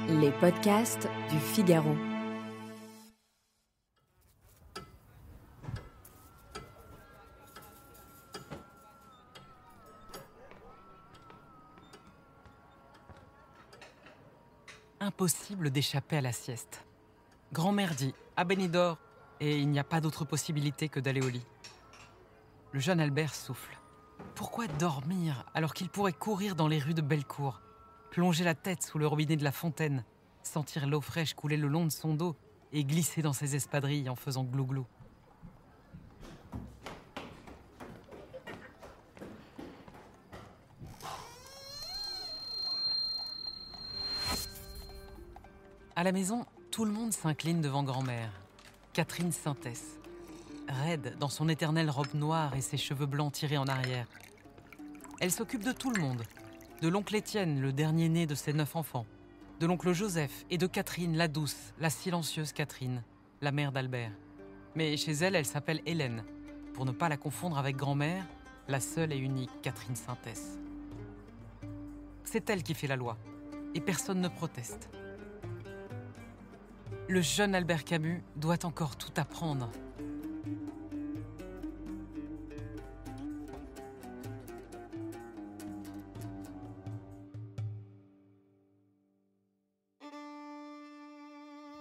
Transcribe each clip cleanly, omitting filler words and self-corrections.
Les podcasts du Figaro. Impossible d'échapper à la sieste. Grand-mère dit « à Benidorm » et il n'y a pas d'autre possibilité que d'aller au lit. Le jeune Albert souffle. Pourquoi dormir alors qu'il pourrait courir dans les rues de Bellecour, plonger la tête sous le robinet de la fontaine, sentir l'eau fraîche couler le long de son dos et glisser dans ses espadrilles en faisant glou-glou. À la maison, tout le monde s'incline devant grand-mère. Catherine Sintès, raide dans son éternelle robe noire et ses cheveux blancs tirés en arrière. Elle s'occupe de tout le monde, de l'oncle Étienne, le dernier né de ses 9 enfants, de l'oncle Joseph et de Catherine, la douce, la silencieuse Catherine, la mère d'Albert. Mais chez elle, elle s'appelle Hélène, pour ne pas la confondre avec grand-mère, la seule et unique Catherine Sintès. C'est elle qui fait la loi, et personne ne proteste. Le jeune Albert Camus doit encore tout apprendre.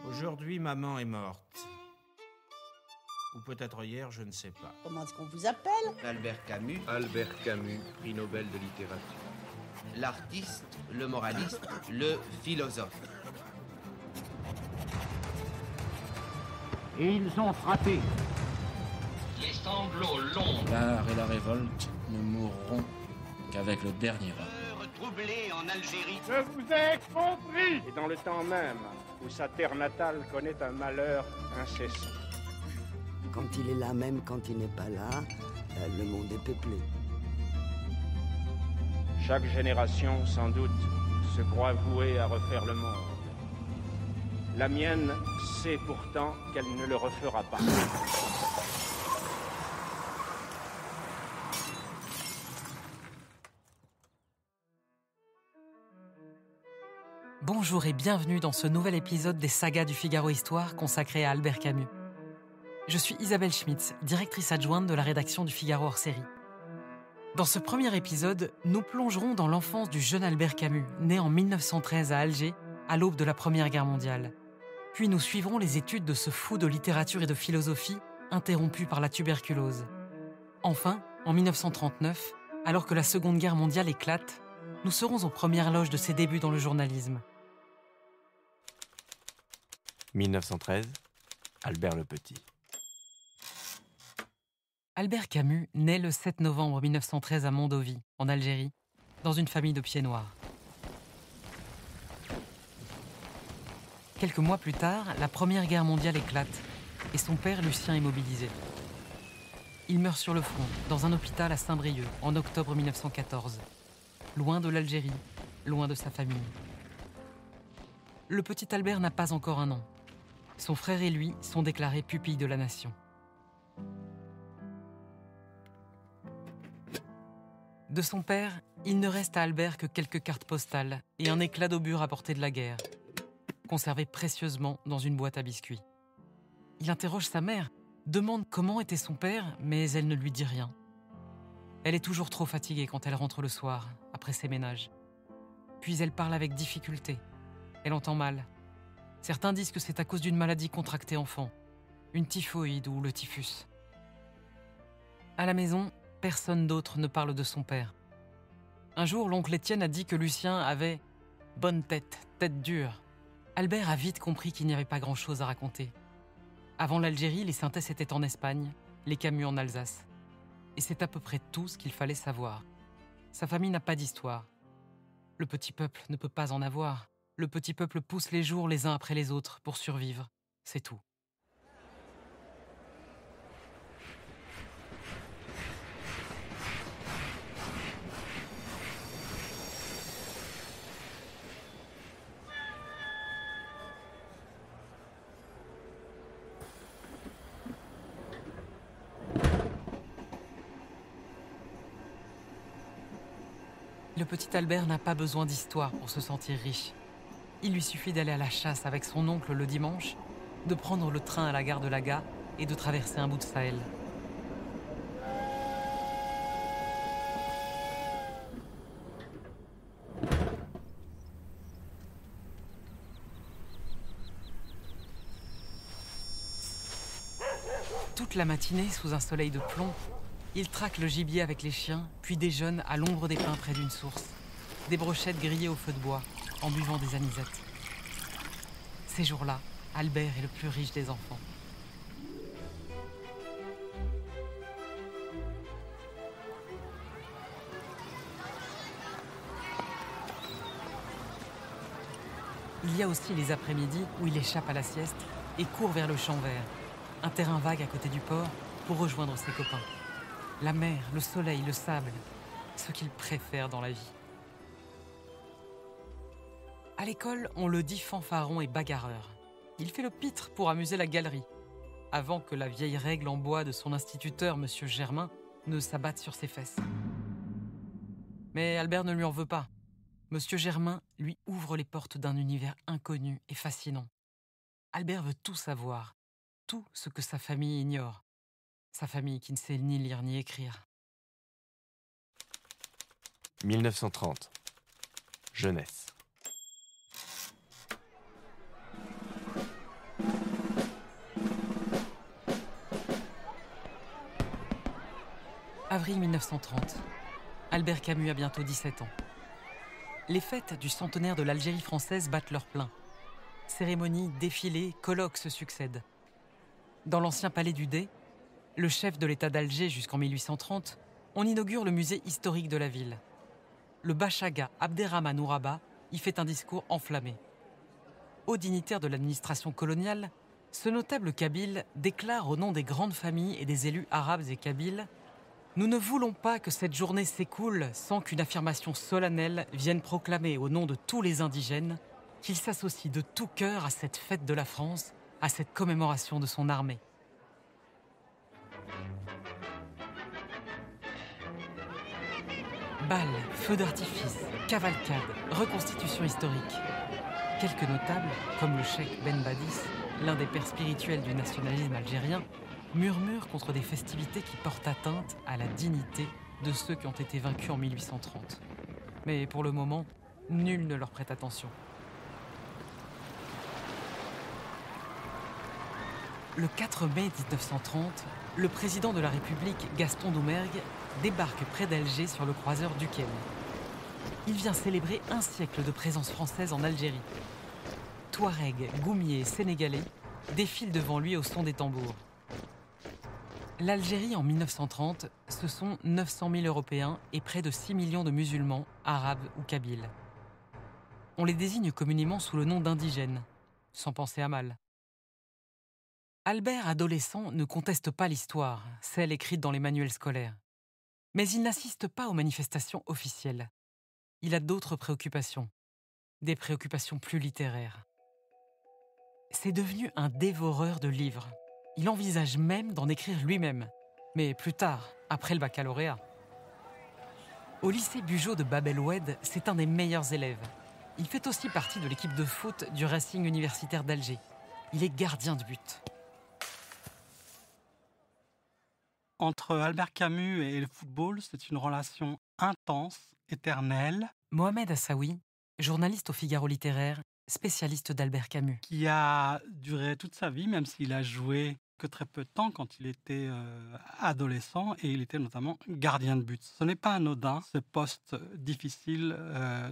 Aujourd'hui, maman est morte. Ou peut-être hier, je ne sais pas. Comment est-ce qu'on vous appelle? Albert Camus. Albert Camus, prix Nobel de littérature. L'artiste, le moraliste, le philosophe. Et ils ont frappé. Les sanglots longs. L'art et la révolte ne mourront qu'avec le dernier homme. Troublé en Algérie. Je vous ai compris. Et dans le temps même où sa terre natale connaît un malheur incessant. Quand il est là, même quand il n'est pas là, le monde est peuplé. Chaque génération, sans doute, se croit vouée à refaire le monde. La mienne sait pourtant qu'elle ne le refera pas. Bonjour et bienvenue dans ce nouvel épisode des sagas du Figaro Histoire consacré à Albert Camus. Je suis Isabelle Schmitz, directrice adjointe de la rédaction du Figaro hors série. Dans ce premier épisode, nous plongerons dans l'enfance du jeune Albert Camus, né en 1913 à Alger, à l'aube de la Première Guerre mondiale. Puis nous suivrons les études de ce fou de littérature et de philosophie, interrompu par la tuberculose. Enfin, en 1939, alors que la Seconde Guerre mondiale éclate, nous serons aux premières loges de ses débuts dans le journalisme. 1913, Albert le Petit. Albert Camus naît le 7 novembre 1913 à Mondovì, en Algérie, dans une famille de pieds noirs. Quelques mois plus tard, la Première Guerre mondiale éclate et son père Lucien est mobilisé. Il meurt sur le front, dans un hôpital à Saint-Brieuc, en octobre 1914. Loin de l'Algérie, loin de sa famille. Le petit Albert n'a pas encore un an. Son frère et lui sont déclarés pupilles de la nation. De son père, il ne reste à Albert que quelques cartes postales et un éclat d'obus rapporté de la guerre, conservé précieusement dans une boîte à biscuits. Il interroge sa mère, demande comment était son père, mais elle ne lui dit rien. Elle est toujours trop fatiguée quand elle rentre le soir, après ses ménages. Puis elle parle avec difficulté. Elle entend mal. Certains disent que c'est à cause d'une maladie contractée enfant, une typhoïde ou le typhus. À la maison, personne d'autre ne parle de son père. Un jour, l'oncle Étienne a dit que Lucien avait « bonne tête, tête dure ». Albert a vite compris qu'il n'y avait pas grand-chose à raconter. Avant l'Algérie, les Sintès étaient en Espagne, les Camus en Alsace. Et c'est à peu près tout ce qu'il fallait savoir. Sa famille n'a pas d'histoire. Le petit peuple ne peut pas en avoir. Le petit peuple pousse les jours les uns après les autres pour survivre. C'est tout. Le petit Albert n'a pas besoin d'histoire pour se sentir riche. Il lui suffit d'aller à la chasse avec son oncle le dimanche, de prendre le train à la gare de Laga et de traverser un bout de Sahel. Toute la matinée, sous un soleil de plomb, il traque le gibier avec les chiens, puis déjeune à l'ombre des pins près d'une source. Des brochettes grillées au feu de bois, en buvant des anisettes. Ces jours-là, Albert est le plus riche des enfants. Il y a aussi les après-midi où il échappe à la sieste et court vers le champ vert, un terrain vague à côté du port, pour rejoindre ses copains. La mer, le soleil, le sable, ce qu'il préfère dans la vie. À l'école, on le dit fanfaron et bagarreur. Il fait le pitre pour amuser la galerie, avant que la vieille règle en bois de son instituteur, M. Germain, ne s'abatte sur ses fesses. Mais Albert ne lui en veut pas. M. Germain lui ouvre les portes d'un univers inconnu et fascinant. Albert veut tout savoir, tout ce que sa famille ignore. Sa famille qui ne sait ni lire ni écrire. 1930. Jeunesse. Avril 1930. Albert Camus a bientôt 17 ans. Les fêtes du centenaire de l'Algérie française battent leur plein. Cérémonies, défilés, colloques se succèdent. Dans l'ancien palais du Dey, le chef de l'État d'Alger jusqu'en 1830, on inaugure le musée historique de la ville. Le Bachaga Abderrahmane Ouraba y fait un discours enflammé. Haut dignitaire de l'administration coloniale, ce notable kabyle déclare au nom des grandes familles et des élus arabes et kabyles « Nous ne voulons pas que cette journée s'écoule sans qu'une affirmation solennelle vienne proclamer au nom de tous les indigènes qu'ils s'associent de tout cœur à cette fête de la France, à cette commémoration de son armée. » Bals, feux d'artifice, cavalcades, reconstitution historique. Quelques notables, comme le cheikh Ben Badis, l'un des pères spirituels du nationalisme algérien, murmurent contre des festivités qui portent atteinte à la dignité de ceux qui ont été vaincus en 1830. Mais pour le moment, nul ne leur prête attention. Le 4 mai 1930, le président de la République, Gaston Doumergue, débarque près d'Alger sur le croiseur Duquesne. Il vient célébrer un siècle de présence française en Algérie. Touaregs, Goumiers et Sénégalais défilent devant lui au son des tambours. L'Algérie en 1930, ce sont 900 000 Européens et près de 6 millions de musulmans, arabes ou kabyles. On les désigne communément sous le nom d'indigènes, sans penser à mal. Albert, adolescent, ne conteste pas l'histoire, celle écrite dans les manuels scolaires. Mais il n'assiste pas aux manifestations officielles. Il a d'autres préoccupations, des préoccupations plus littéraires. C'est devenu un dévoreur de livres. Il envisage même d'en écrire lui-même, mais plus tard, après le baccalauréat. Au lycée Bugeaud de Bab el-Oued, c'est un des meilleurs élèves. Il fait aussi partie de l'équipe de foot du Racing universitaire d'Alger. Il est gardien de but. Entre Albert Camus et le football, c'est une relation intense, éternelle. Mohamed Assaoui, journaliste au Figaro littéraire, spécialiste d'Albert Camus. Qui a duré toute sa vie, même s'il a joué que très peu de temps quand il était adolescent, et il était notamment gardien de but. Ce n'est pas anodin, ce poste difficile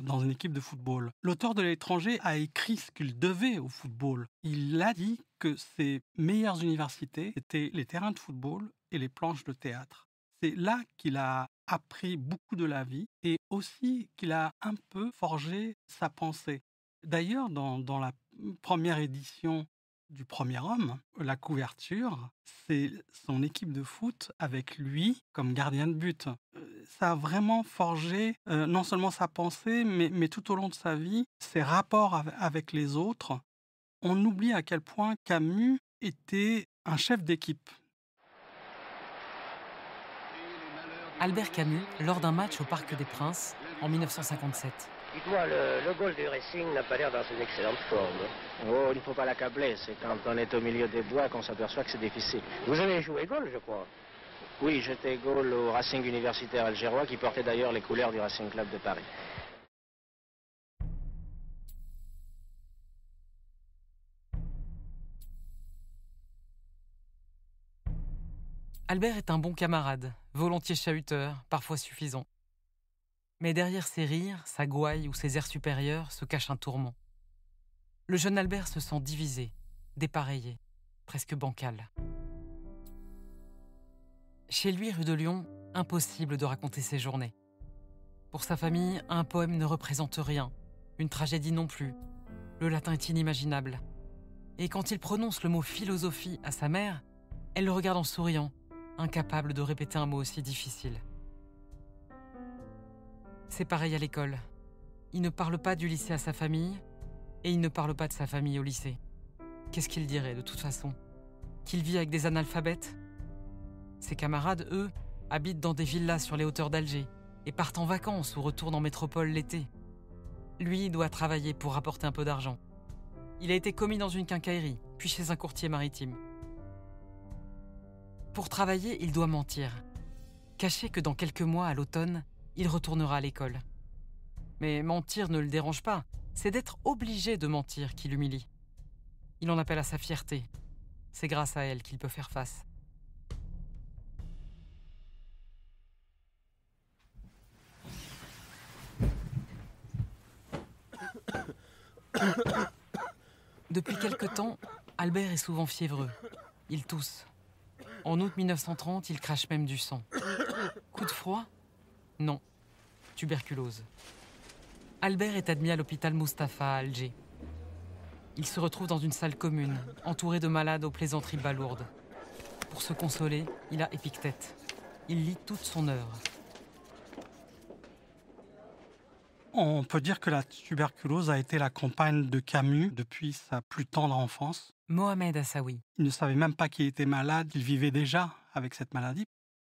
dans une équipe de football. L'auteur de L'étranger a écrit ce qu'il devait au football. Il a dit que ses meilleures universités étaient les terrains de football et les planches de théâtre. C'est là qu'il a appris beaucoup de la vie et aussi qu'il a un peu forgé sa pensée. D'ailleurs, dans la première édition du Premier Homme, la couverture, c'est son équipe de foot avec lui comme gardien de but. Ça a vraiment forgé non seulement sa pensée, mais tout au long de sa vie, ses rapports avec les autres. On oublie à quel point Camus était un chef d'équipe. Albert Camus, lors d'un match au Parc des Princes, en 1957. Dites-moi, le Gaulle du Racing n'a pas l'air dans une excellente forme. Oh, il ne faut pas l'accabler. C'est quand on est au milieu des bois qu'on s'aperçoit que c'est difficile. Vous avez joué Gaulle, je crois. Oui, j'étais Gaulle au Racing universitaire algérois qui portait d'ailleurs les couleurs du Racing Club de Paris. Albert est un bon camarade, volontiers chahuteur, parfois suffisant. Mais derrière ses rires, sa gouaille ou ses airs supérieurs se cache un tourment. Le jeune Albert se sent divisé, dépareillé, presque bancal. Chez lui, rue de Lyon, impossible de raconter ses journées. Pour sa famille, un poème ne représente rien, une tragédie non plus. Le latin est inimaginable. Et quand il prononce le mot philosophie à sa mère, elle le regarde en souriant, incapable de répéter un mot aussi difficile. C'est pareil à l'école. Il ne parle pas du lycée à sa famille, et il ne parle pas de sa famille au lycée. Qu'est-ce qu'il dirait de toute façon? Qu'il vit avec des analphabètes? Ses camarades, eux, habitent dans des villas sur les hauteurs d'Alger et partent en vacances ou retournent en métropole l'été. Lui doit travailler pour rapporter un peu d'argent. Il a été commis dans une quincaillerie, puis chez un courtier maritime. Pour travailler, il doit mentir. Cacher que dans quelques mois, à l'automne, il retournera à l'école. Mais mentir ne le dérange pas, c'est d'être obligé de mentir qui l'humilie. Il en appelle à sa fierté. C'est grâce à elle qu'il peut faire face. Depuis quelque temps, Albert est souvent fiévreux. Il tousse. En août 1930, il crache même du sang. Coup de froid? Non. Tuberculose. Albert est admis à l'hôpital Mustapha à Alger. Il se retrouve dans une salle commune, entouré de malades aux plaisanteries balourdes. Pour se consoler, il a Épictète. Il lit toute son œuvre. On peut dire que la tuberculose a été la compagne de Camus depuis sa plus tendre enfance. Mohamed Hassaoui. Il ne savait même pas qu'il était malade, il vivait déjà avec cette maladie.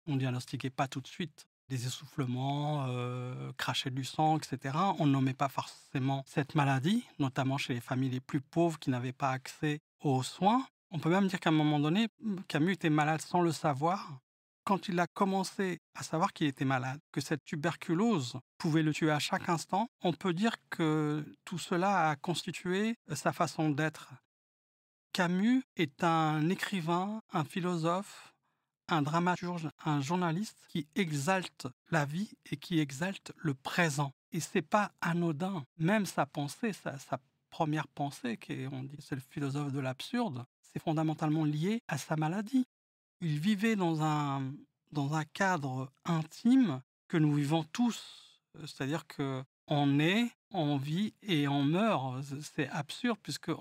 On ne diagnostiquait pas tout de suite des essoufflements, cracher du sang, etc. On ne nommait pas forcément cette maladie, notamment chez les familles les plus pauvres qui n'avaient pas accès aux soins. On peut même dire qu'à un moment donné, Camus était malade sans le savoir. Quand il a commencé à savoir qu'il était malade, que cette tuberculose pouvait le tuer à chaque instant, on peut dire que tout cela a constitué sa façon d'être. Camus est un écrivain, un philosophe, un dramaturge, un journaliste qui exalte la vie et qui exalte le présent. Et c'est pas anodin. Même sa pensée, sa première pensée, on dit c'est le philosophe de l'absurde, c'est fondamentalement lié à sa maladie. Il vivait dans un cadre intime que nous vivons tous. C'est-à-dire qu'on naît, on vit et on meurt. C'est absurde puisque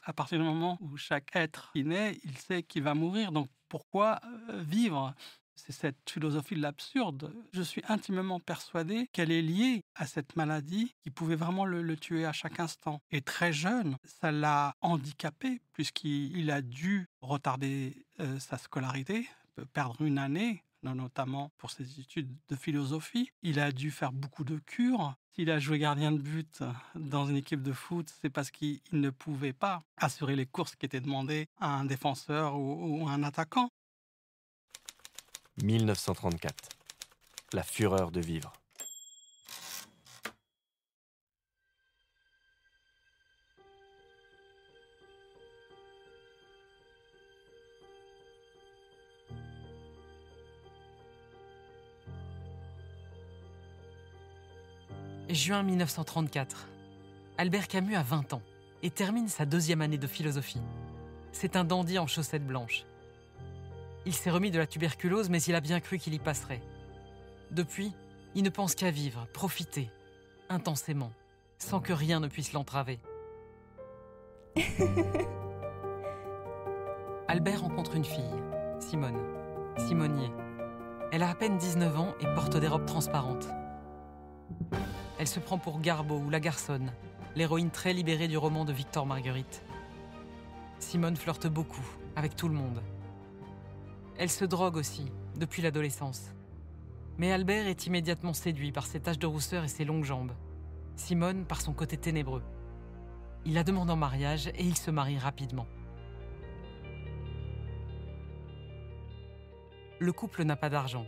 à partir du moment où chaque être qui naît, il sait qu'il va mourir. Donc pourquoi vivre? C'est cette philosophie de l'absurde. Je suis intimement persuadé qu'elle est liée à cette maladie qui pouvait vraiment le tuer à chaque instant. Et très jeune, ça l'a handicapé puisqu'il a dû retarder sa scolarité, perdre une année, notamment pour ses études de philosophie. Il a dû faire beaucoup de cures. S'il a joué gardien de but dans une équipe de foot, c'est parce qu'il ne pouvait pas assurer les courses qui étaient demandées à un défenseur ou un attaquant. 1934. La fureur de vivre. Juin 1934. Albert Camus a 20 ans et termine sa 2e année de philosophie. C'est un dandy en chaussettes blanches. Il s'est remis de la tuberculose, mais il a bien cru qu'il y passerait. Depuis, il ne pense qu'à vivre, profiter, intensément, sans que rien ne puisse l'entraver. Albert rencontre une fille, Simone, Simonier. Elle a à peine 19 ans et porte des robes transparentes. Elle se prend pour Garbeau ou la Garçonne, l'héroïne très libérée du roman de Victor Marguerite. Simone flirte beaucoup, avec tout le monde. Elle se drogue aussi, depuis l'adolescence. Mais Albert est immédiatement séduit par ses taches de rousseur et ses longues jambes. Simone par son côté ténébreux. Il la demande en mariage et ils se marient rapidement. Le couple n'a pas d'argent.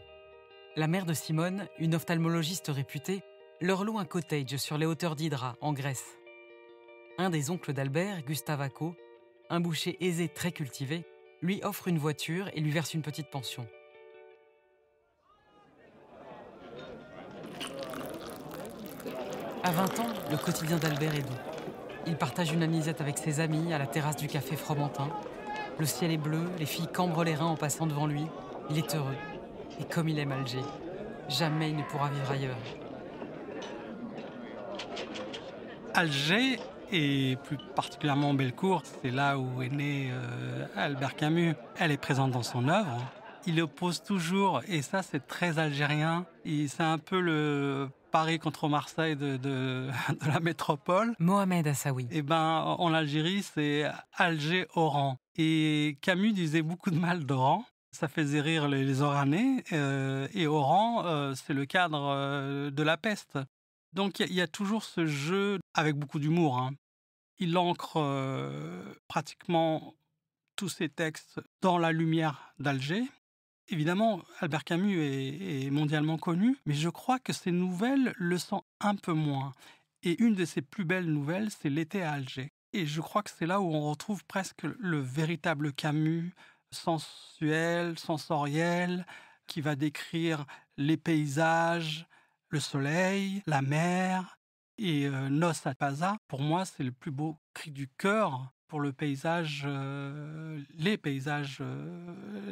La mère de Simone, une ophtalmologiste réputée, leur loue un cottage sur les hauteurs d'Hydra, en Grèce. Un des oncles d'Albert, Gustave Acco, un boucher aisé très cultivé, lui offre une voiture et lui verse une petite pension. À 20 ans, le quotidien d'Albert est doux. Il partage une anisette avec ses amis à la terrasse du café Fromentin. Le ciel est bleu, les filles cambrent les reins en passant devant lui. Il est heureux. Et comme il aime Alger, jamais il ne pourra vivre ailleurs. Alger, et plus particulièrement Bellecour, c'est là où est né Albert Camus. Elle est présente dans son œuvre. Il oppose toujours, et ça c'est très algérien, et c'est un peu le Paris contre Marseille de la métropole. Mohamed Assaoui. Et en Algérie, c'est Alger-Oran. Et Camus disait beaucoup de mal d'Oran. Ça faisait rire les Oranais. Et Oran, c'est le cadre de la peste. Donc il y a toujours ce jeu avec beaucoup d'humour. Hein. Il ancre pratiquement tous ses textes dans la lumière d'Alger. Évidemment, Albert Camus est mondialement connu, mais je crois que ses nouvelles le sont un peu moins. Et une de ses plus belles nouvelles, c'est L'été à Alger. Et je crois que c'est là où on retrouve presque le véritable Camus, sensuel, sensoriel, qui va décrire les paysages, le soleil, la mer. Et Noces à Paza, pour moi, c'est le plus beau cri du cœur pour le paysage, les paysages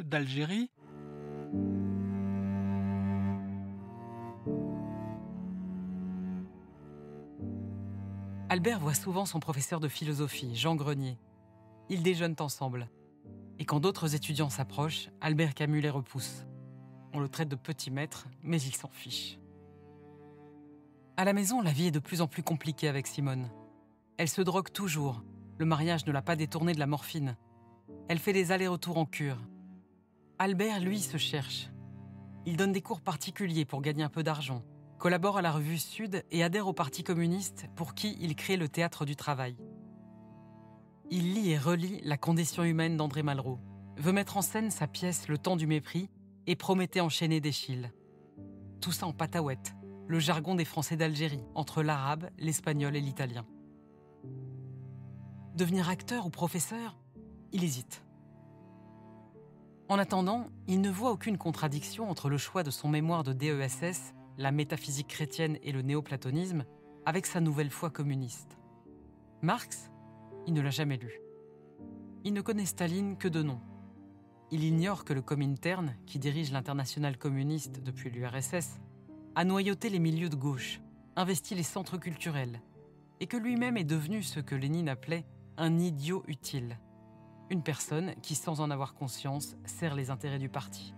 d'Algérie. Albert voit souvent son professeur de philosophie, Jean Grenier. Ils déjeunent ensemble. Et quand d'autres étudiants s'approchent, Albert Camus les repousse. On le traite de petit maître, mais il s'en fiche. À la maison, la vie est de plus en plus compliquée avec Simone. Elle se drogue toujours. Le mariage ne l'a pas détournée de la morphine. Elle fait des allers-retours en cure. Albert, lui, se cherche. Il donne des cours particuliers pour gagner un peu d'argent, collabore à la revue Sud et adhère au Parti communiste pour qui il crée le Théâtre du Travail. Il lit et relit La condition humaine d'André Malraux, veut mettre en scène sa pièce Le temps du mépris et Prométhée enchaîné d'Eschyle. Tout ça en pataouette, le jargon des Français d'Algérie, entre l'arabe, l'espagnol et l'italien. Devenir acteur ou professeur, il hésite. En attendant, il ne voit aucune contradiction entre le choix de son mémoire de DESS, la métaphysique chrétienne et le néoplatonisme, avec sa nouvelle foi communiste. Marx, il ne l'a jamais lu. Il ne connaît Staline que de nom. Il ignore que le Comintern, qui dirige l'internationale communiste depuis l'URSS, a noyauté les milieux de gauche, investi les centres culturels, et que lui-même est devenu ce que Lénine appelait un idiot utile. Une personne qui, sans en avoir conscience, sert les intérêts du parti.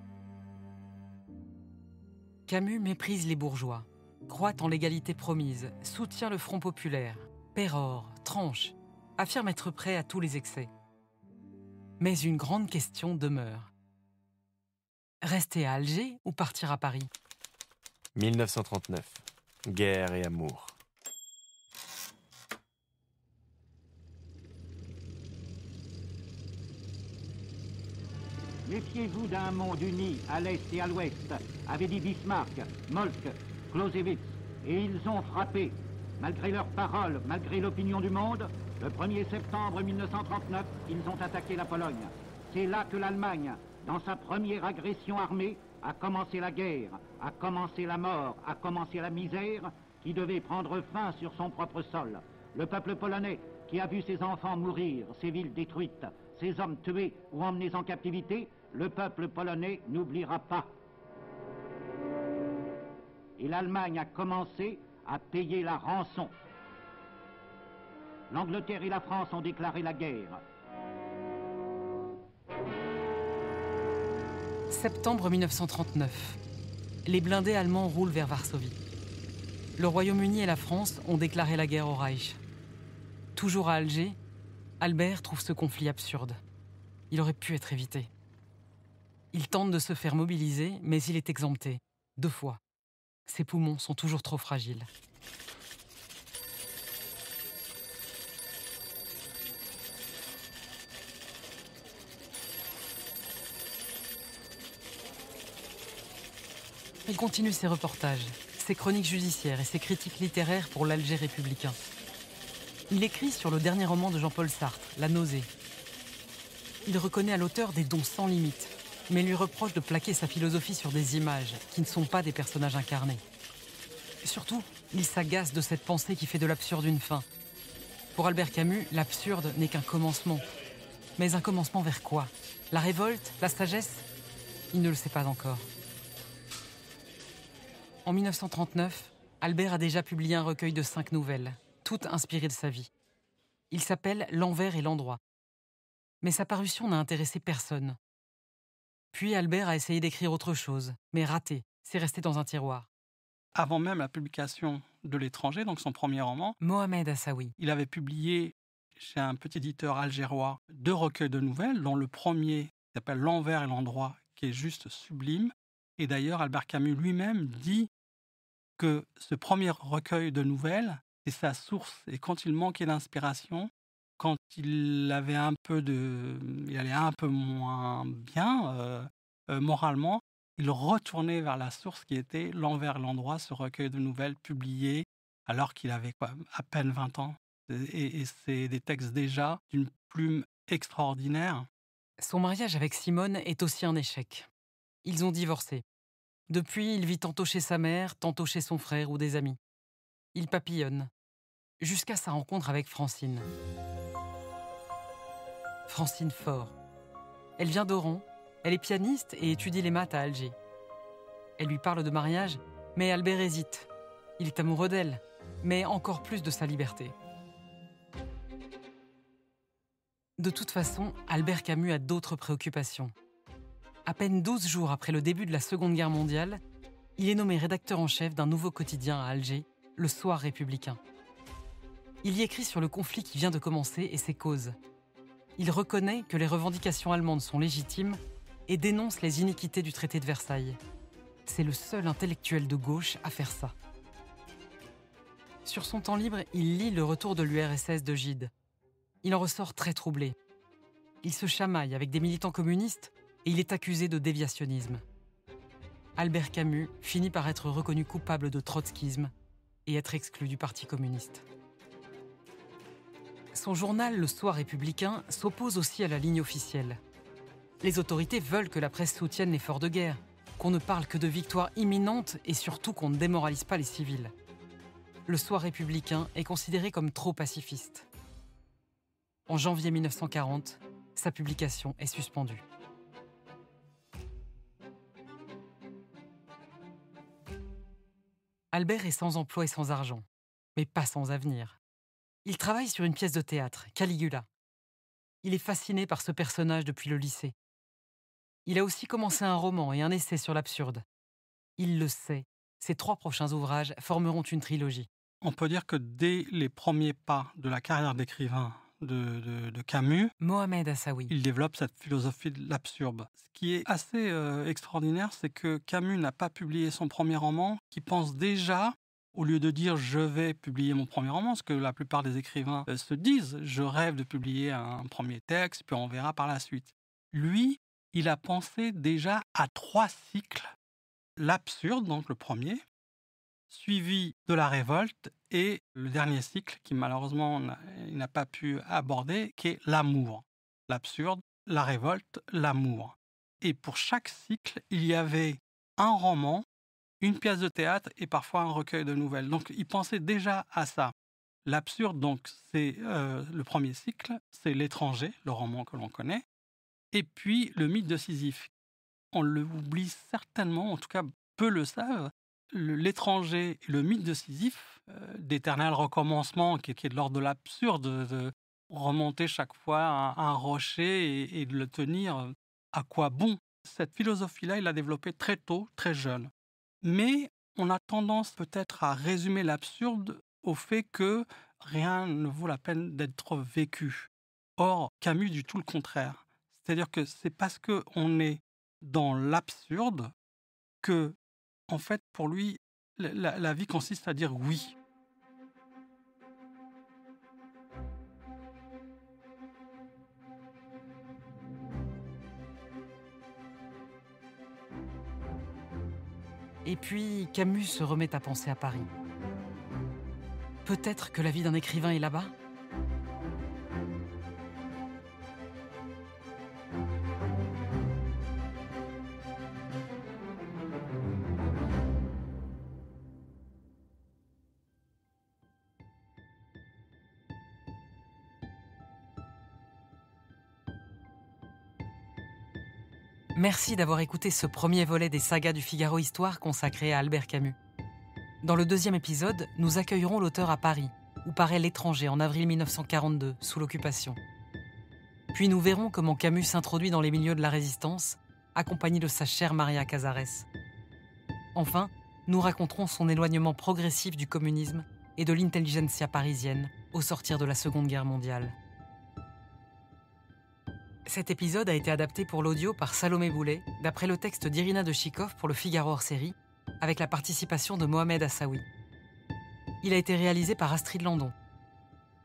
Camus méprise les bourgeois, croit en l'égalité promise, soutient le Front populaire, pérore, tranche, affirme être prêt à tous les excès. Mais une grande question demeure. Rester à Alger ou partir à Paris ? 1939. Guerre et amour. Méfiez-vous d'un monde uni à l'est et à l'ouest, avait dit Bismarck, Moltke, Clausewitz, et ils ont frappé. Malgré leurs paroles, malgré l'opinion du monde, le 1er septembre 1939, ils ont attaqué la Pologne. C'est là que l'Allemagne, dans sa première agression armée, a commencé la guerre, a commencé la mort, a commencé la misère qui devait prendre fin sur son propre sol. Le peuple polonais, qui a vu ses enfants mourir, ses villes détruites, ses hommes tués ou emmenés en captivité, le peuple polonais n'oubliera pas. Et l'Allemagne a commencé à payer la rançon. L'Angleterre et la France ont déclaré la guerre. Septembre 1939. Les blindés allemands roulent vers Varsovie. Le Royaume-Uni et la France ont déclaré la guerre au Reich. Toujours à Alger, Albert trouve ce conflit absurde. Il aurait pu être évité. Il tente de se faire mobiliser, mais il est exempté. 2 fois. Ses poumons sont toujours trop fragiles. Il continue ses reportages, ses chroniques judiciaires et ses critiques littéraires pour l'Alger républicain. Il écrit sur le dernier roman de Jean-Paul Sartre, La nausée. Il reconnaît à l'auteur des dons sans limite, mais lui reproche de plaquer sa philosophie sur des images qui ne sont pas des personnages incarnés. Surtout, il s'agace de cette pensée qui fait de l'absurde une fin. Pour Albert Camus, l'absurde n'est qu'un commencement. Mais un commencement vers quoi? La révolte? La sagesse? Il ne le sait pas encore. En 1939, Albert a déjà publié un recueil de 5 nouvelles, toutes inspirées de sa vie. Il s'appelle L'envers et l'endroit. Mais sa parution n'a intéressé personne. Puis Albert a essayé d'écrire autre chose, mais raté, c'est resté dans un tiroir. Avant même la publication de L'étranger, donc son premier roman, Mohamed Hassaoui. Il avait publié chez un petit éditeur algérois 2 recueils de nouvelles, dont le premier s'appelle L'envers et l'endroit, qui est juste sublime. Et d'ailleurs, Albert Camus lui-même dit que ce premier recueil de nouvelles, c'est sa source. Et quand il manquait d'inspiration, quand il allait un peu moins bien moralement, il retournait vers la source qui était L'envers et l'endroit, ce recueil de nouvelles publié alors qu'il avait à peine 20 ans. Et c'est des textes déjà d'une plume extraordinaire. Son mariage avec Simone est aussi un échec. Ils ont divorcé. Depuis, il vit tantôt chez sa mère, tantôt chez son frère ou des amis. Il papillonne, jusqu'à sa rencontre avec Francine. Francine Faure. Elle vient d'Oran, elle est pianiste et étudie les maths à Alger. Elle lui parle de mariage, mais Albert hésite. Il est amoureux d'elle, mais encore plus de sa liberté. De toute façon, Albert Camus a d'autres préoccupations. À peine 12 jours après le début de la Seconde Guerre mondiale, il est nommé rédacteur en chef d'un nouveau quotidien à Alger, Le Soir républicain. Il y écrit sur le conflit qui vient de commencer et ses causes. Il reconnaît que les revendications allemandes sont légitimes et dénonce les iniquités du traité de Versailles. C'est le seul intellectuel de gauche à faire ça. Sur son temps libre, il lit Le Retour de l'URSS de Gide. Il en ressort très troublé. Il se chamaille avec des militants communistes et il est accusé de déviationnisme. Albert Camus finit par être reconnu coupable de trotskisme et être exclu du Parti communiste. Son journal, Le Soir républicain, s'oppose aussi à la ligne officielle. Les autorités veulent que la presse soutienne l'effort de guerre, qu'on ne parle que de victoires imminentes et surtout qu'on ne démoralise pas les civils. Le Soir républicain est considéré comme trop pacifiste. En janvier 1940, sa publication est suspendue. Albert est sans emploi et sans argent, mais pas sans avenir. Il travaille sur une pièce de théâtre, Caligula. Il est fasciné par ce personnage depuis le lycée. Il a aussi commencé un roman et un essai sur l'absurde. Il le sait, ses 3 prochains ouvrages formeront une trilogie. On peut dire que dès les premiers pas de la carrière d'écrivain de Camus, Mohamed Hassaoui, il développe cette philosophie de l'absurde. Ce qui est assez extraordinaire, c'est que Camus n'a pas publié son premier roman, qui pense déjà, au lieu de dire « je vais publier mon premier roman », ce que la plupart des écrivains se disent « je rêve de publier un premier texte, puis on verra par la suite ». Lui, il a pensé déjà à 3 cycles. L'absurde, donc le premier, suivi de la révolte et le dernier cycle qui malheureusement il n'a pas pu aborder, qui est l'amour. L'absurde, la révolte, l'amour. Et pour chaque cycle, il y avait un roman, une pièce de théâtre et parfois un recueil de nouvelles. Donc il pensait déjà à ça. L'absurde, donc, c'est le premier cycle, c'est L'étranger, le roman que l'on connaît, et puis le mythe de Sisyphe. On l'oublie certainement, en tout cas peu le savent, L'étranger et le mythe de Sisyphe, d'éternel recommencement qui est de l'ordre de l'absurde, de remonter chaque fois à un rocher et de le tenir, à quoi bon? Cette philosophie-là, il l'a développée très tôt, très jeune. Mais on a tendance peut-être à résumer l'absurde au fait que rien ne vaut la peine d'être vécu. Or, Camus dit tout le contraire. C'est-à-dire que c'est parce qu'on est dans l'absurde que, en fait, pour lui, la vie consiste à dire oui. Et puis, Camus se remet à penser à Paris. Peut-être que la vie d'un écrivain est là-bas ? Merci d'avoir écouté ce premier volet des sagas du Figaro Histoire consacré à Albert Camus. Dans le deuxième épisode, nous accueillerons l'auteur à Paris, où paraît L'Étranger en avril 1942, sous l'occupation. Puis nous verrons comment Camus s'introduit dans les milieux de la Résistance, accompagné de sa chère Maria Casares. Enfin, nous raconterons son éloignement progressif du communisme et de l'intelligentsia parisienne au sortir de la Seconde Guerre mondiale. Cet épisode a été adapté pour l'audio par Salomé Boulet, d'après le texte d'Irina de Chikov pour le Figaro hors-série, avec la participation de Mohamed Assaoui. Il a été réalisé par Astrid Landon.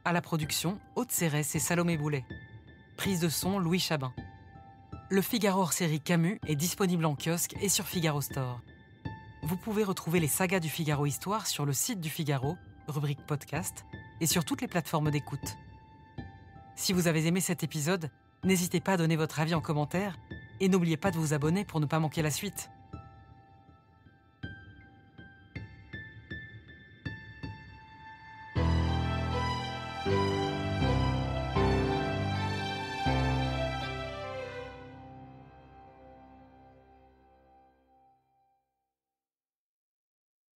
À la production, Aude Cérès et Salomé Boulet. Prise de son, Louis Chabin. Le Figaro hors-série Camus est disponible en kiosque et sur Figaro Store. Vous pouvez retrouver les sagas du Figaro Histoire sur le site du Figaro, rubrique podcast, et sur toutes les plateformes d'écoute. Si vous avez aimé cet épisode, n'hésitez pas à donner votre avis en commentaire et n'oubliez pas de vous abonner pour ne pas manquer la suite.